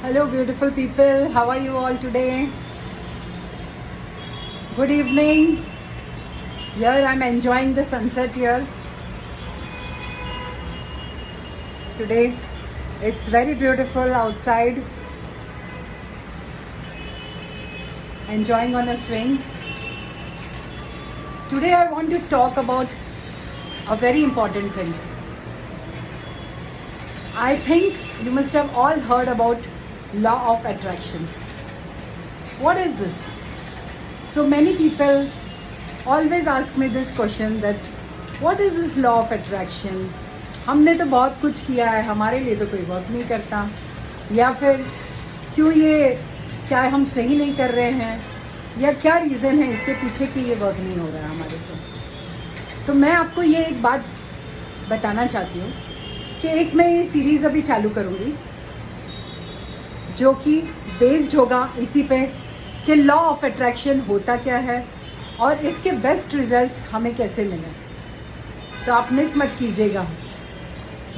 Hello, beautiful people. How are you all today? Good evening. Here I'm enjoying the sunset here. Today it's very beautiful outside. Enjoying on a swing. Today I want to talk about a very important thing. I think you must have all heard about law of attraction. What is this? So many people always ask me this question that what is this law of attraction? हमने तो बहुत कुछ किया है, हमारे लिए तो कोई वर्क नहीं करता, या फिर क्यों ये क्या हम सही नहीं कर रहे हैं, या क्या रीज़न है इसके पीछे कि ये वर्क नहीं हो रहा है हमारे से। तो मैं आपको ये एक बात बताना चाहती हूँ कि एक मैं ये सीरीज़ अभी चालू करूँगी जो कि बेस्ड होगा इसी पे कि लॉ ऑफ अट्रैक्शन होता क्या है और इसके बेस्ट रिजल्ट्स हमें कैसे मिले। तो आप मिस मत कीजिएगा।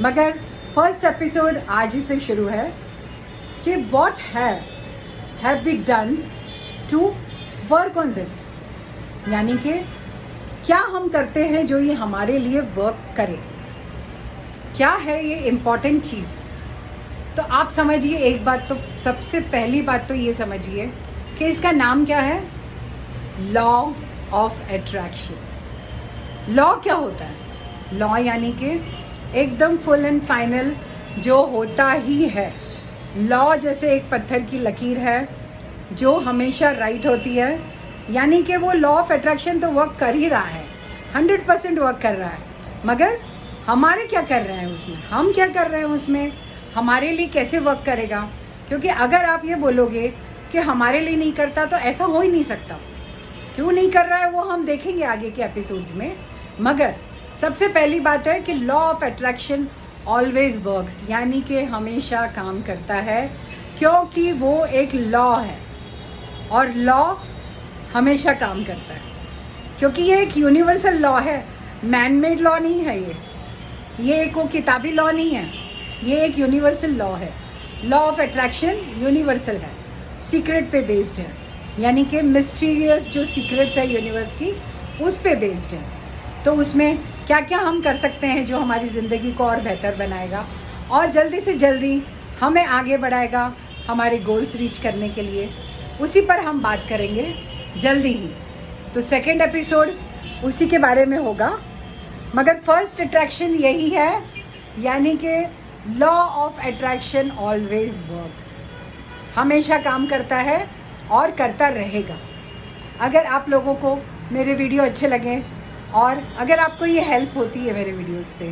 मगर फर्स्ट एपिसोड आज ही से शुरू है कि what have we done to work on this, यानी कि क्या हम करते हैं जो ये हमारे लिए वर्क करे, क्या है ये इम्पॉर्टेंट चीज़। तो आप समझिए एक बात, तो सबसे पहली बात तो ये समझिए कि इसका नाम क्या है, लॉ ऑफ अट्रैक्शन। लॉ क्या होता है? लॉ यानी कि एकदम फुल एंड फाइनल जो होता ही है। लॉ जैसे एक पत्थर की लकीर है जो हमेशा राइट होती है, यानी कि वो लॉ ऑफ अट्रैक्शन तो वर्क कर ही रहा है, 100% वर्क कर रहा है। मगर हमारे क्या कर रहे हैं उसमें, हम क्या कर रहे हैं उसमें, हमारे लिए कैसे वर्क करेगा। क्योंकि अगर आप ये बोलोगे कि हमारे लिए नहीं करता तो ऐसा हो ही नहीं सकता। क्यों नहीं कर रहा है वो हम देखेंगे आगे के एपिसोड्स में। मगर सबसे पहली बात है कि law of attraction always works, यानी कि हमेशा काम करता है, क्योंकि वो एक लॉ है और लॉ हमेशा काम करता है, क्योंकि ये एक यूनिवर्सल लॉ है, मैन मेड लॉ नहीं है। ये एक वो किताबी लॉ नहीं है, ये एक यूनिवर्सल लॉ है। लॉ ऑफ अट्रैक्शन यूनिवर्सल है, सीक्रेट पे बेस्ड है, यानी कि मिस्टीरियस जो सीक्रेट्स है यूनिवर्स की उस पे बेस्ड है। तो उसमें क्या क्या हम कर सकते हैं जो हमारी ज़िंदगी को और बेहतर बनाएगा और जल्दी से जल्दी हमें आगे बढ़ाएगा हमारे गोल्स रीच करने के लिए, उसी पर हम बात करेंगे जल्दी ही। तो सेकेंड एपिसोड उसी के बारे में होगा। मगर फर्स्ट अट्रैक्शन यही है, यानी कि law of attraction always works, हमेशा काम करता है और करता रहेगा। अगर आप लोगों को मेरे वीडियो अच्छे लगे और अगर आपको ये हेल्प होती है मेरे वीडियोस से,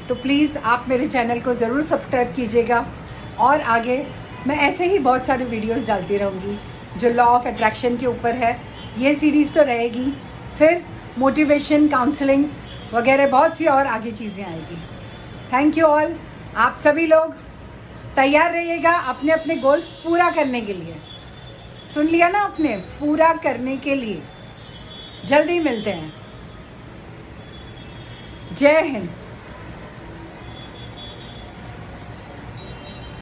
तो प्लीज़ आप मेरे चैनल को ज़रूर सब्सक्राइब कीजिएगा। और आगे मैं ऐसे ही बहुत सारे वीडियोस डालती रहूँगी जो लॉ ऑफ अट्रैक्शन के ऊपर है। ये सीरीज़ तो रहेगी, फिर मोटिवेशन, काउंसलिंग वगैरह बहुत सी और आगे चीज़ें आएगी। Thank you all. आप सभी लोग तैयार रहिएगा अपने अपने गोल्स पूरा करने के लिए। सुन लिया ना, अपने पूरा करने के लिए। जल्दी मिलते हैं। जय हिंद।